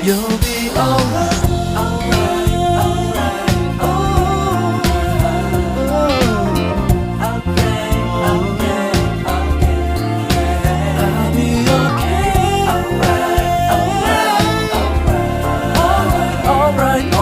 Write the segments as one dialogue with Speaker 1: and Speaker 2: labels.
Speaker 1: You'll be alright, alright, alright, oh, okay, okay, okay, I'll be okay, alright, alright, alright, alright, alright, right,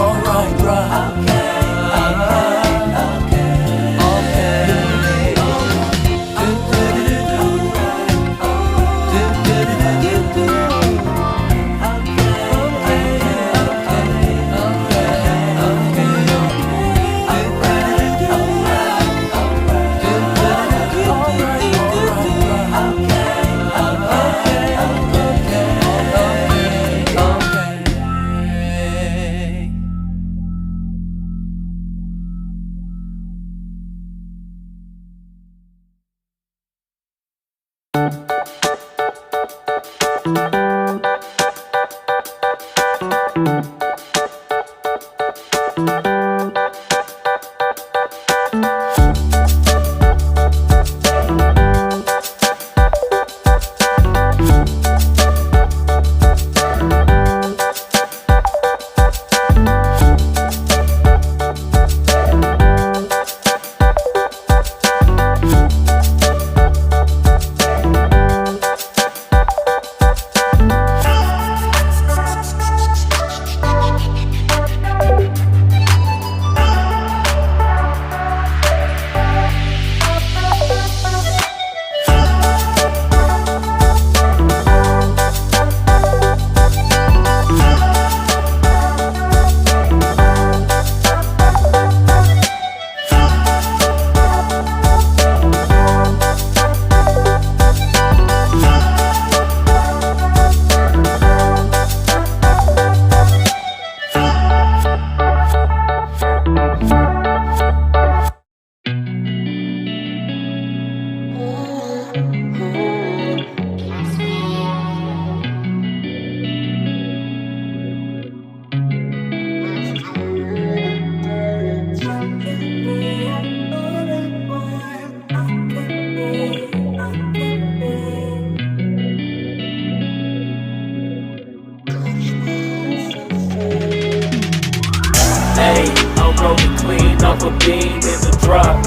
Speaker 2: I'm rolling clean off a beam in the drop.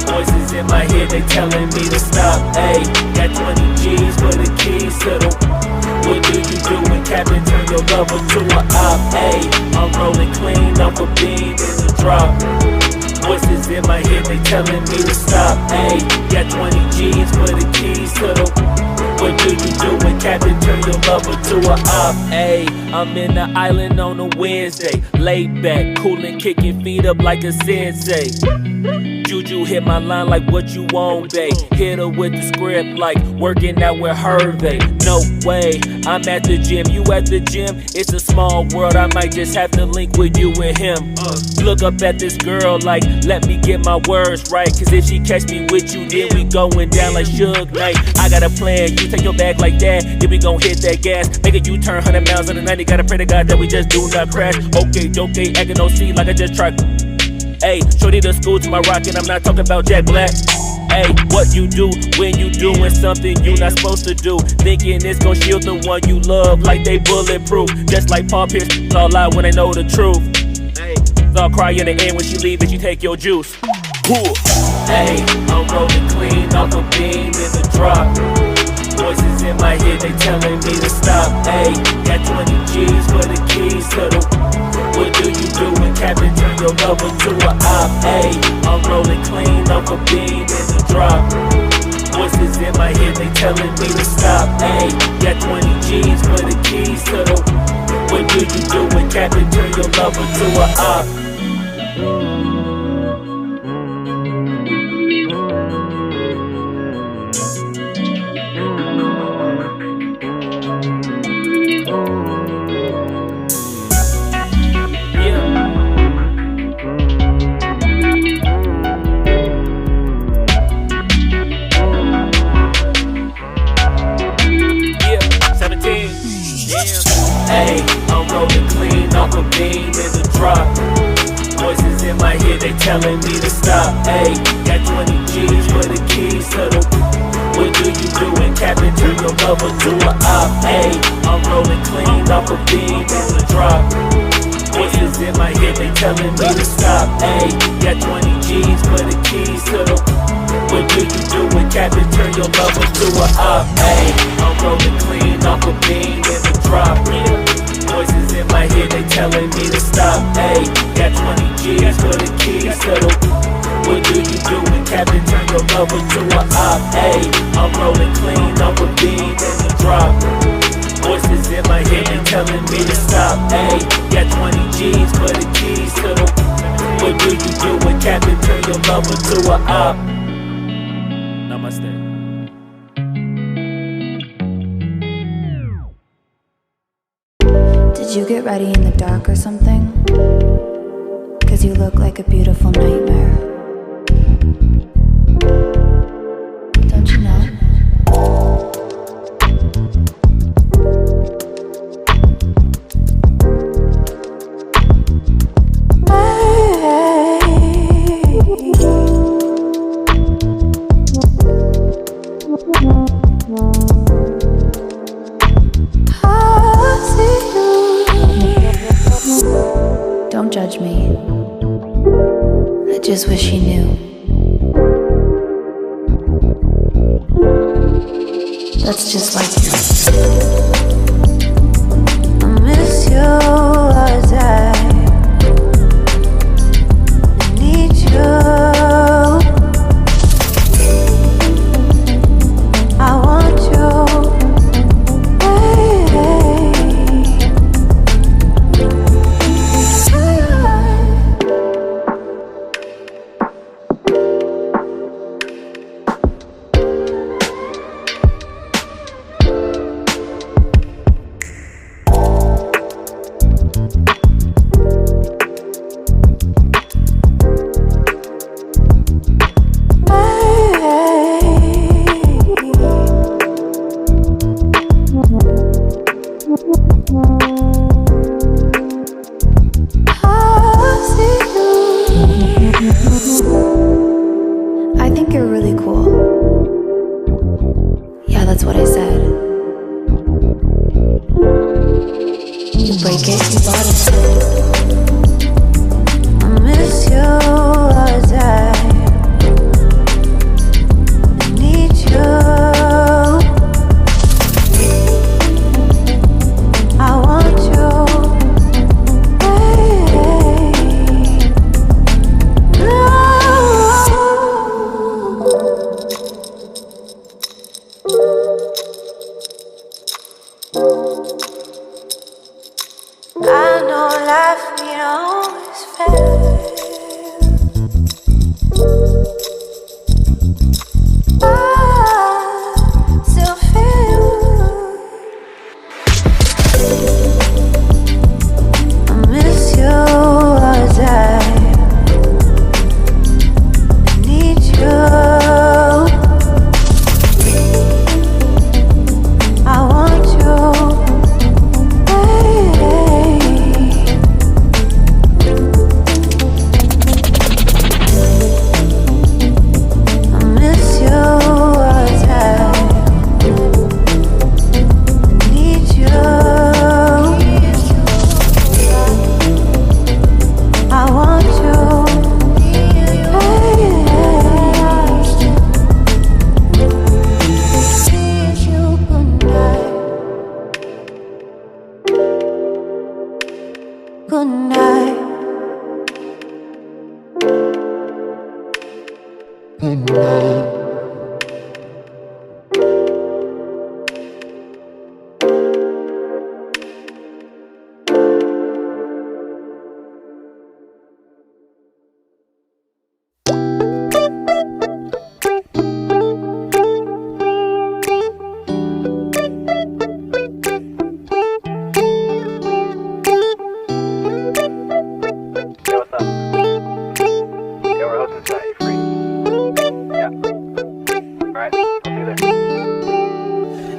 Speaker 2: Voices in my head, they telling me to stop. Ayy, got 20 G's for the keys to the. What do you do when Captain turn your lover to a op? Ayy, I'm rolling clean off a beam in the drop. Voices in my head, they telling me to stop. Ayy, got 20 G's for the keys to the. What do you do when Captain turn your lover to a op? Ayy, I'm in the island on a Wednesday, laid back, coolin', kicking feet up like a sensei. Juju hit my line like what you want, babe. Hit her with the script like working out with Hervey. No way, I'm at the gym, you at the gym. It's a small world, I might just have to link with you and him. Look up at this girl like, let me get my words right. Cause if she catch me with you, then we going down like Suge Knight. I got a plan, you take your bag like that, then we gon' hit that gas. Make a U-turn 100 miles on the 90, gotta pray to God that we just do not crash. Okay, acting no scene like I just tried. Ayy, shorty the school to my rock and I'm not talking about Jack Black. Ayy, what you do when you doing something you not supposed to do? Thinking it's gon' shield the one you love like they bulletproof. Just like Paul Pierce, all out when they know the truth. Ayy, so I'll cry in the end when she leave and she take your juice. Ayy, I'm rolling clean off a beam in the drop. Voices in my head, they telling me to stop. Ayy, got 20 G's for the keys to the. What do you do when Captain turn your lover to a op? Ayy, I'm rolling clean off a beam in the drop. Voices in my head, they telling me to stop. Ayy, got 20 G's for the keys to the. What do you do when Captain turn your lover to a op? Yeah, 17. Ayy, I'm rolling clean off a beam in the drop. Voices in my head, they telling me to stop. Ayy, got 20 G's for the keys to the. What do you do when Captain turn your lover to a op? Ayy, I'm rolling clean off a beam in the drop. Voices in my head, they telling me to stop. Ayy, got 20 G's for the keys to the. What do you do when Captain turn your lover to a op? Ayy, I'm rolling clean off a beam in the drop. Voices in my head, they telling me to stop. Ayy, got 20 G's for the keys to the. What do you do when Captain turn your lover to a op? Ayy, I'm rolling clean off a beam in the drop. Voices in my head, they telling me to stop. Ayy, got 20 G's for the keys to the. What do you do when Captain turn your lover to a op? Namaste.
Speaker 3: Did you get ready in the dark or something? 'Cause you look like a beautiful nightmare. Don't you know? Don't judge me. I just wish you knew. That's just like you. I miss you all day. I need you. I want you. I think you're really cool. Yeah, that's what I said. You break it, you bought it. I miss you all day. I need you. I want you. I know life ain't always fair. I still feel. I miss you all day. I need you. I want you. Good night. Good night.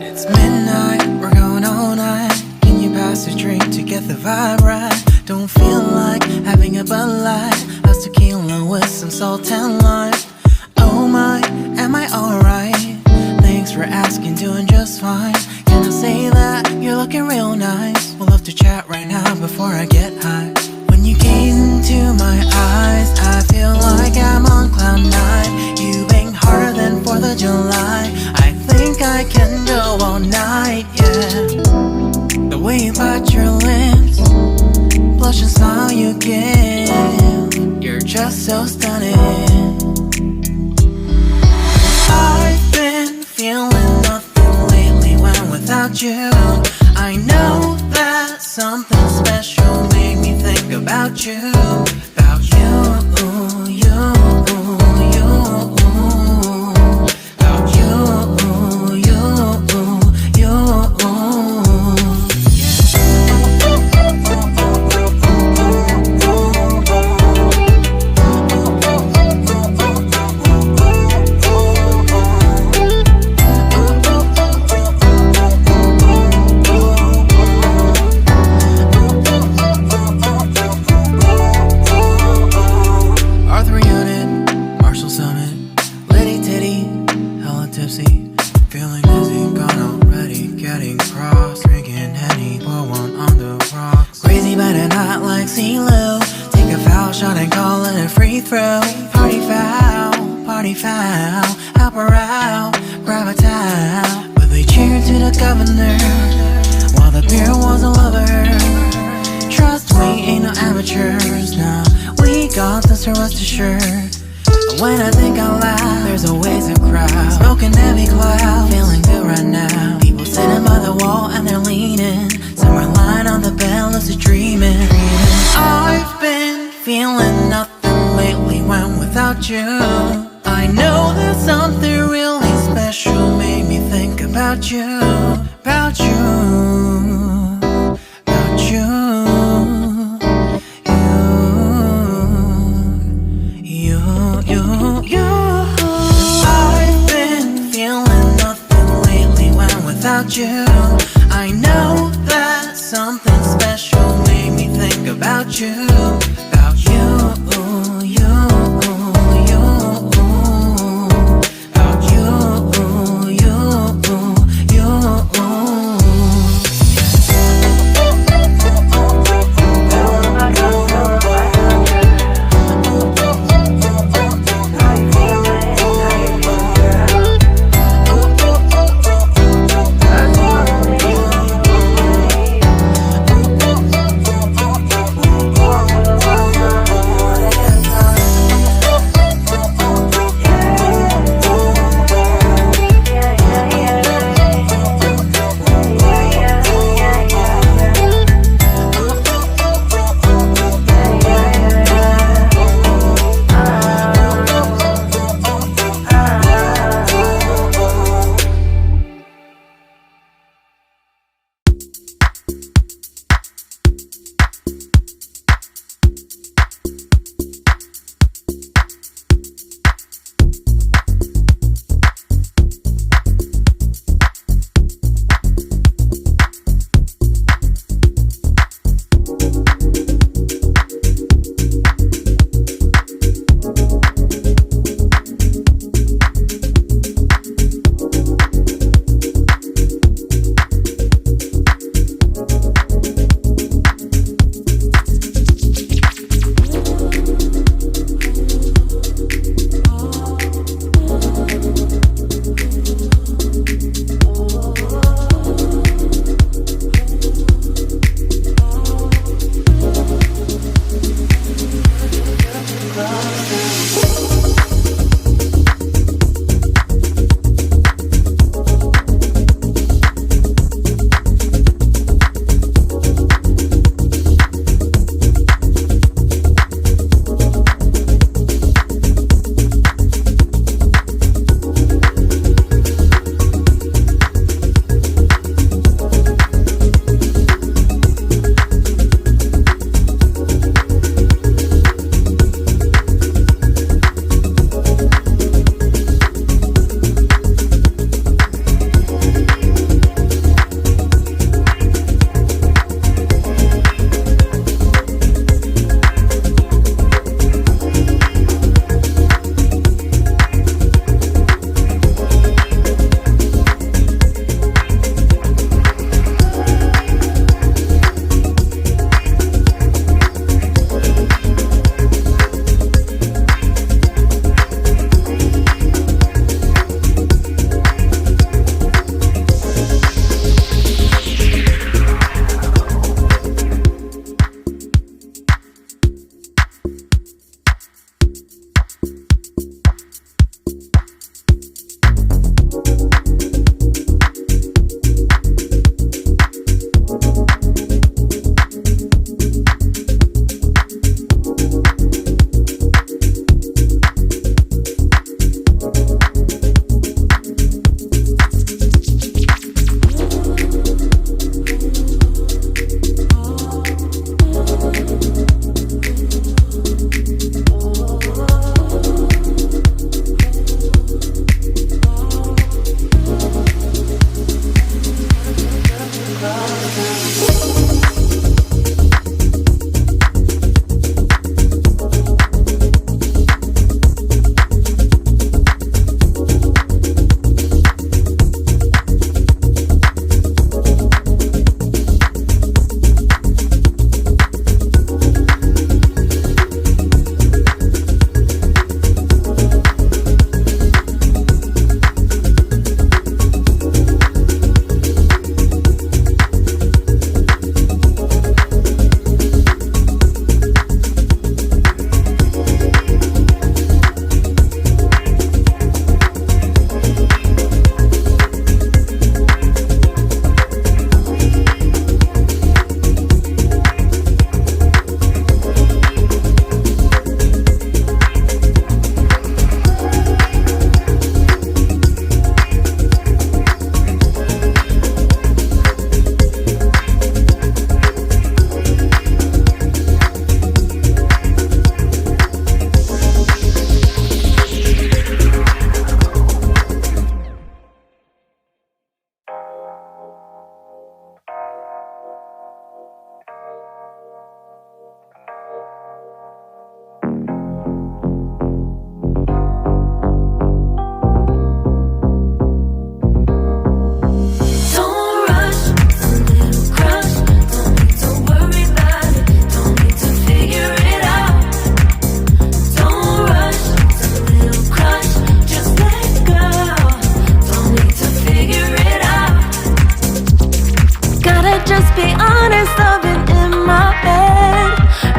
Speaker 1: It's midnight, we're going all night. Can you pass glass of drink to get the vibe right. Don't feel like having a Bud Light. How's tequila with some salt and lime? Oh my, am I alright? Thanks for asking, doing just fine. Can I say that you're looking real nice? We'll love to chat right now before I get high. When you gaze into my eyes, I feel like I'm on cloud nine. You bang harder than 4th of July. I think I can go all night, yeah. The way you bite your lips, blush and smile you give, you're just so stunning. I've been feeling nothing lately when without you. I know that something special made me think about you. About you, you, you. About you, you, you. Feeling dizzy, gone already, getting cross, drinking Henny, pour one on the rocks. Crazy but not like CeeLo. Take a foul shot and call it a free throw. Party foul, help her out, grab a towel. But they cheered to the governor, while the beer was a lover. Trust we ain't no amateurs, nah, we got this, so rest assured. When I think out loud, there's always a crowd, smoking heavy cloud, feeling good right now. People sitting by the wall and they're leaning, some are lying on the bed, lucid dreaming. I've been feeling nothing lately when without you. I know that something really special made me think about you. About you, about you. I've been feeling nothing lately when without you. I know that something special made me think about you. About you, you, you. About you, you, you.
Speaker 4: disturbing in my head.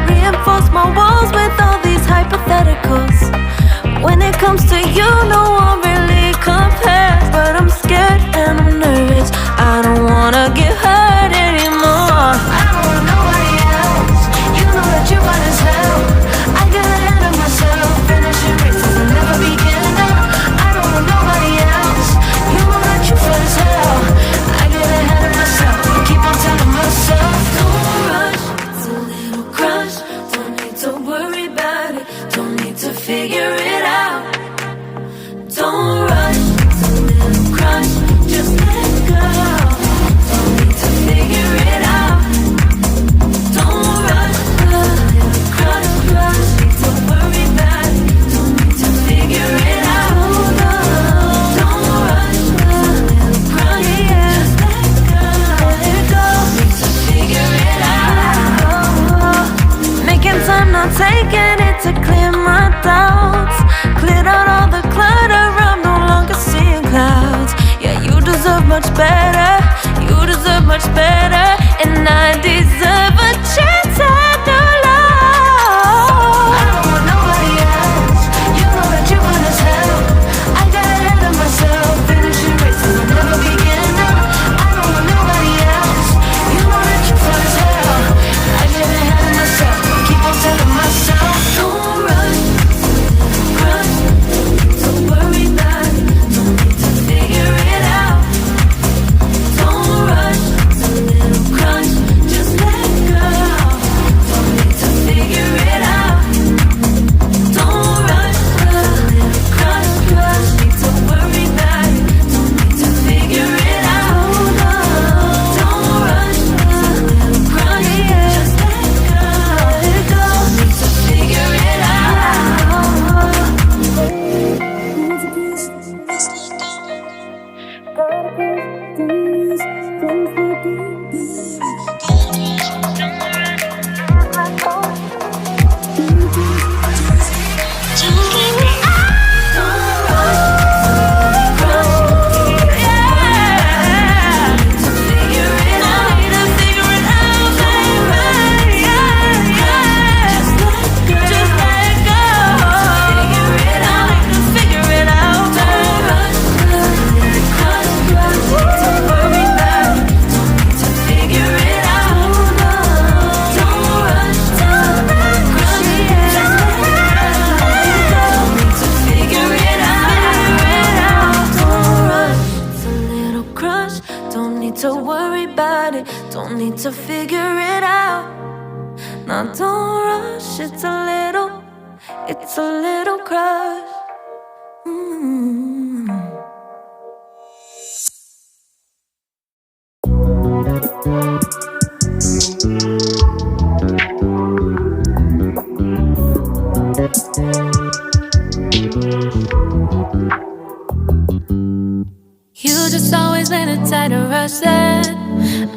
Speaker 4: Reinforce my walls with all these hypotheticals. When it comes to you, no one really compares. But I'm scared and I'm nervous. I don't wanna get hurt anymore. I don't want nobody else. You know that you're fine as hell. I get ahead of myself, finishing races and never begin. I don't want nobody else. You know that you're fine as hell. I get ahead of myself, keep on telling myself, don't rush, it's a little crush. Don't need to worry about it, don't need to figure it out. Don't rush, it's a little crush. Just let go, don't need to figure it out. Don't rush, a little crush, crush. Need to worry about it, don't need to figure it out. Don't rush, a little crush. Just let go, need to figure it out. Making time, not taking it to clear my doubts. Cleared out all the clutter, I'm no longer seeing clouds. Yeah, you deserve much better, you deserve much better. And I deserve a chance at new love. I don't want nobody else, you know that you're fine as hell. I got ahead of myself, finishing races will never begin. I don't want nobody else, you know that you're fine as hell. I get ahead of myself, keep on telling myself, don't rush, crush. Don't worry about it, don't need to figure it out. Don't rush, it's a little crush. Just let go, don't need to figure it out. Don't rush, a little crush, crush. Need to worry about it, don't need to figure it out. Don't rush, a little crush. Just let go, need to figure it out. Don't need to worry about it, don't need to figure it out. Now don't rush, it's a little crush. You just always been a tighter rush that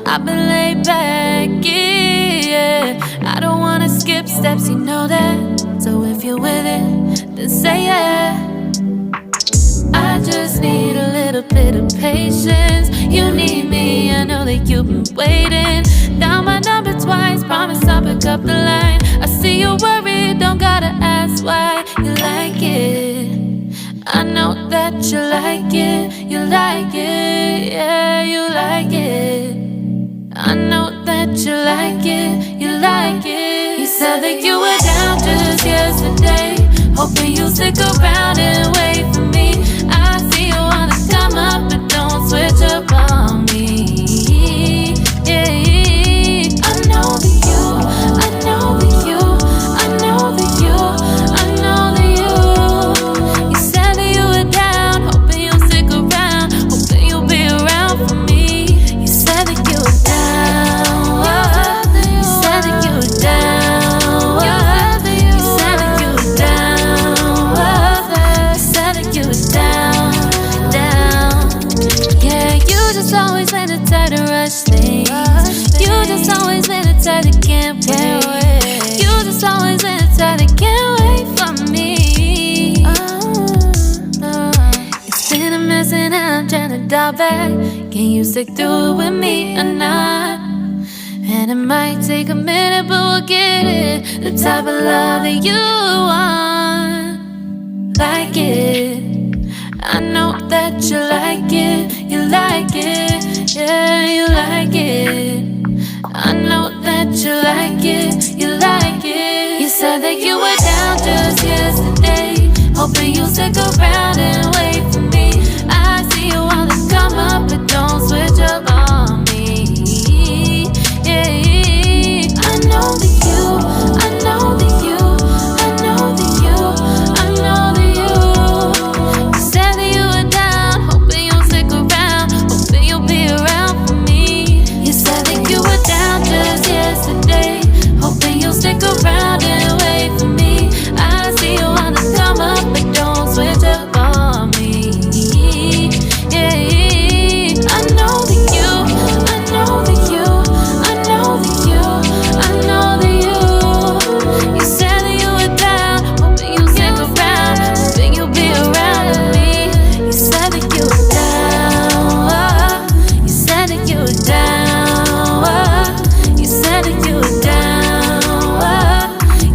Speaker 4: I've been laid back, yeah. I don't wanna skip steps, you know that. So if you're with it, then say yeah. I just need a little bit of patience. You need me, I know that you've been waiting. Down my number twice, promise I'll pick up the line. I see you worried, don't gotta ask why. You like it, I know that you like it. You like it, yeah, you like it. I know that you like it, you like it. You said that you were down just yesterday, hoping you'll stick around and wait for me. I see you wanna come up, but don't switch up on me. Yeah, I know that you, I know that you, I know that you, I know that you. You said that you were down, hoping you'll stick around, hoping you'll be around for me. You said that you were down, you said that you were down, you said that you were down, you said that you were down, down. Yeah, you just always been a tight to rush things. You just always been a tight that can't wait. You just always been a tight that can't wait for me. It's been a mess and I'm trying to dial back. Can you stick through it with me or not? And it might take a minute, but we'll get it. The type of love that you want, like it. I know that you like it, you like it, yeah, you like it. I know that you like it, you like it. You said that you were down just yesterday, hoping you'll stick around and wait for me. I see you wanna come up, but don't switch up on me. Yeah, I know that you, I know that you, I know that you, I know that you. You said that you were down, hoping you'll stick around, hoping you'll be around for me. You said that you were down just yesterday, hoping you'll stick around and wait for me. I see you wanna come up, but don't switch up on me. Yeah, I know that you, I know that you, I know that you, I know that you. You said that you were down, hoping you'll stick around, hoping you'll be around with me. You said that you were down, you said that you were down, you said that you were down,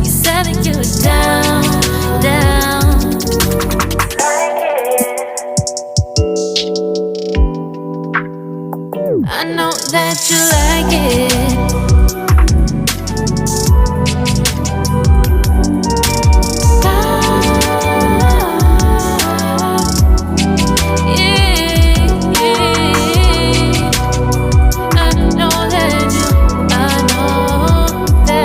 Speaker 4: you said that you were down, down. I know that you like it. I know that you, I know that.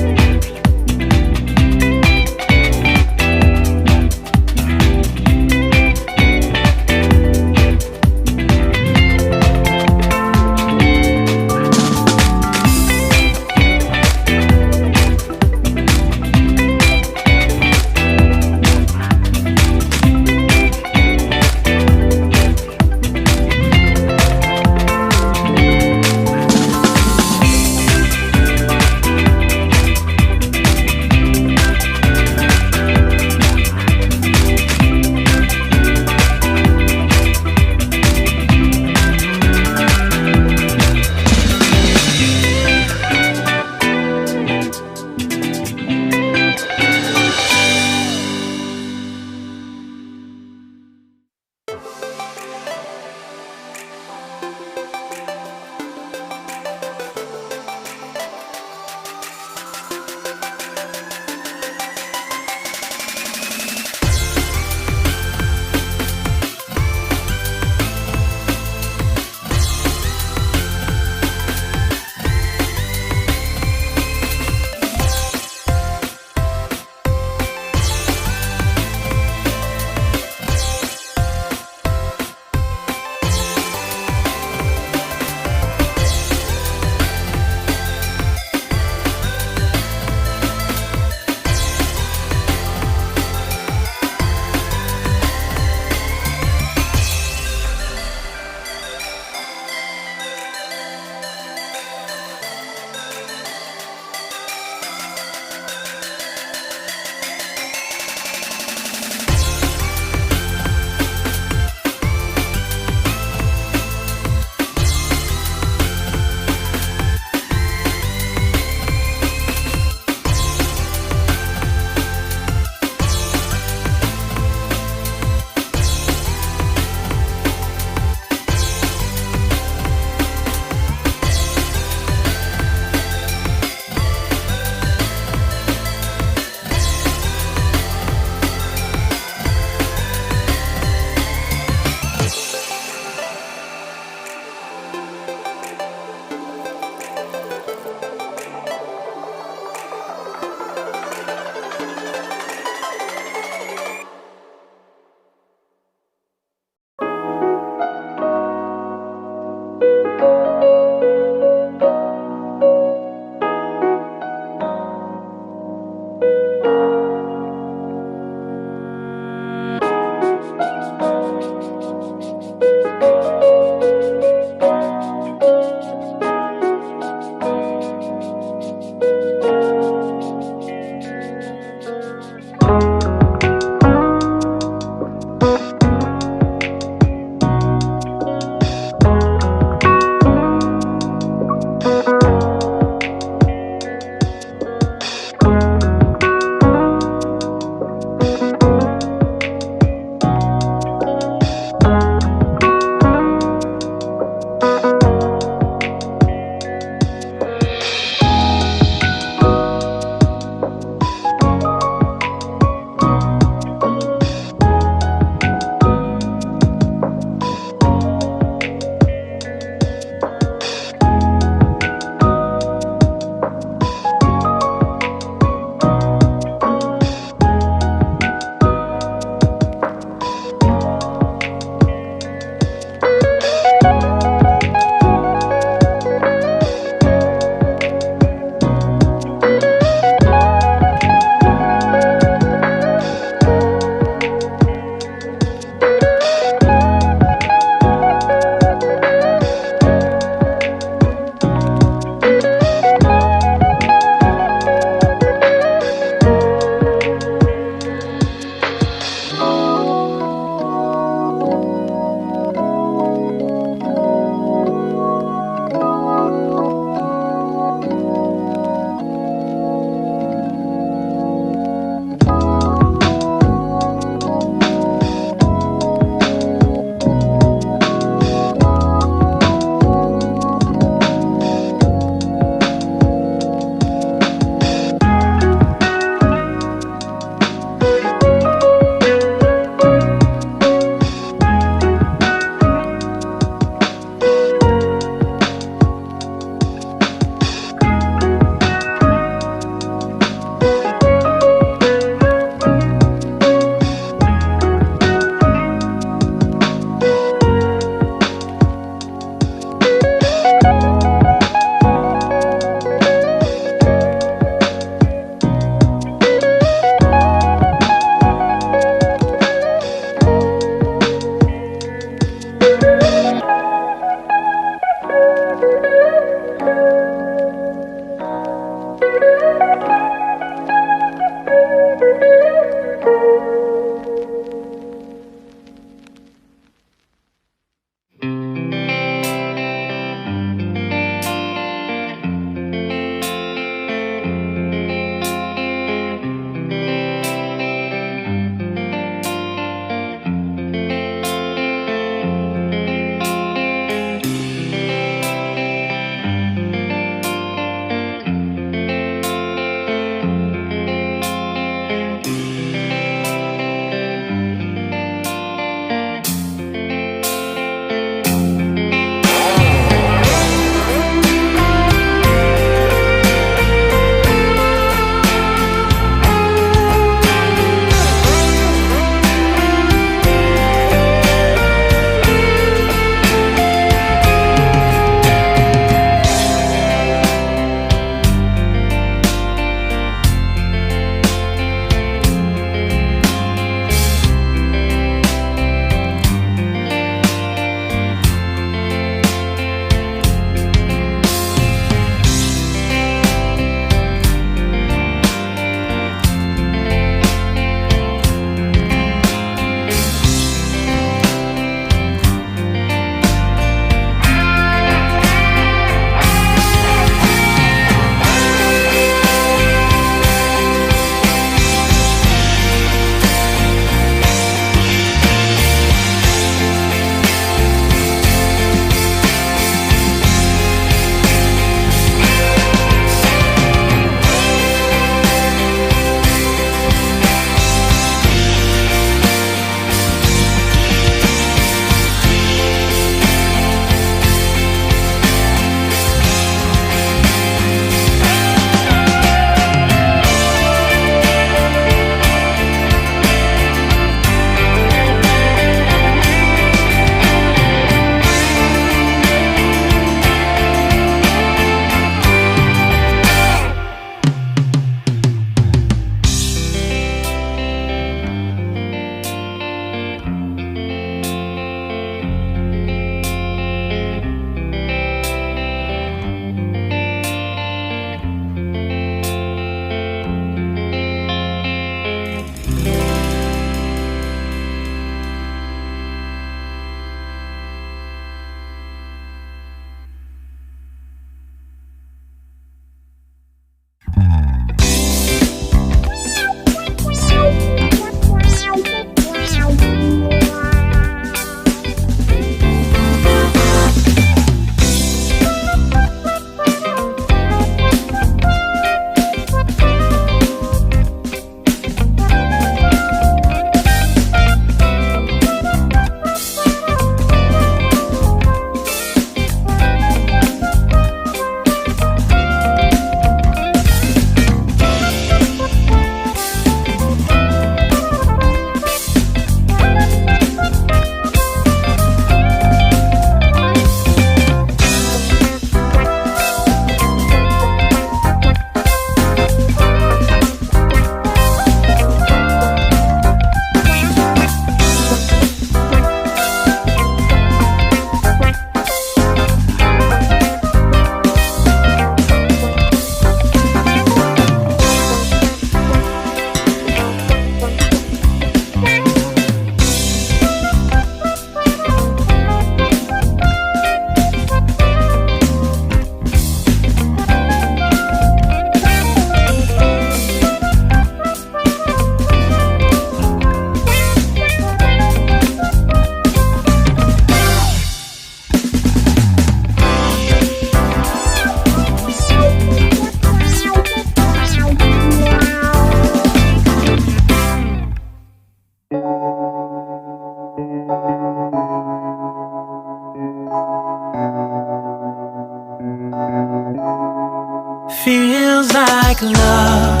Speaker 1: Feels like love.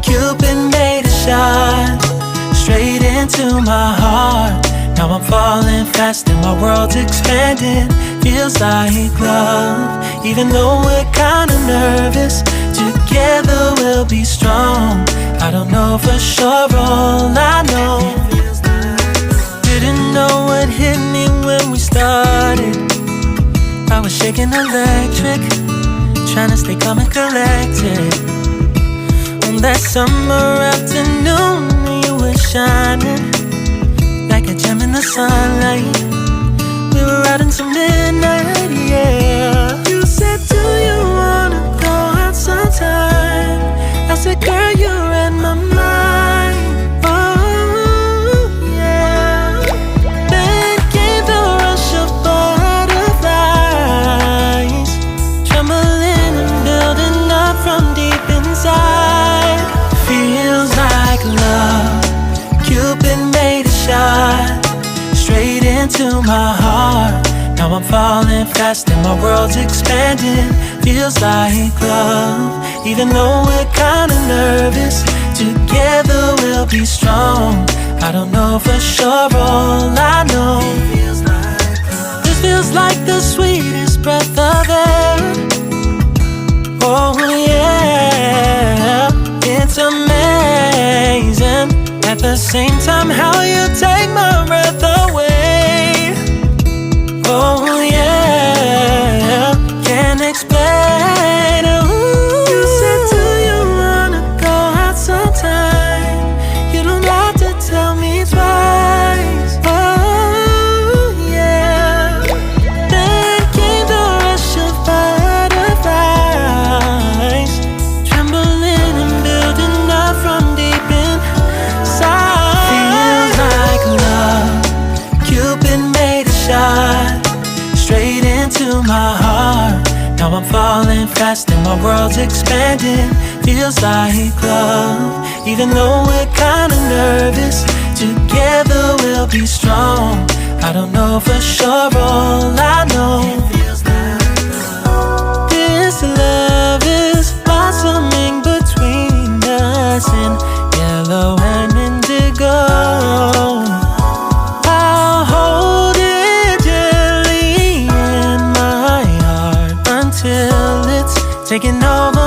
Speaker 1: Cupid made a shot straight into my heart. Now I'm falling fast and my world's expanding. Feels like love. Even though we're kinda nervous, together we'll be strong. I don't know for sure, all I know. Didn't know what hit me when we started. I was shaking electric, trying to stay calm and collected. On that summer afternoon, you were shining like a gem in the sunlight. We were out until midnight, yeah. You said, do you wanna go out sometime? I said, girl, you read my mind. Oh, yeah. Then came the rush of butterflies, trembling and building up from deep inside. Feels like love. Cupid made a shot straight into my heart. Now I'm falling fast and my world's expanding. Feels like love. Even though we're kinda nervous, together we'll be strong. I don't know for sure, all I know. This feels like the sweetest breath of air. Oh yeah, it's amazing. At the same time, how you take my breath away. Oh yeah, can't explain. Ooh. You said, do you wanna go out sometime? You don't have to tell me twice. Oh yeah. Then came the rush of butterflies, trembling and building up from deep inside. Feels like love. Cupid made a shot straight into my heart. Now I'm falling fast and my world's expanding. Feels like love. Even though we're kinda nervous, together we'll be strong. I don't know for sure, all I know. This love is blossoming between us in yellow and indigo. I'll hold it gently in my heart until it's taking over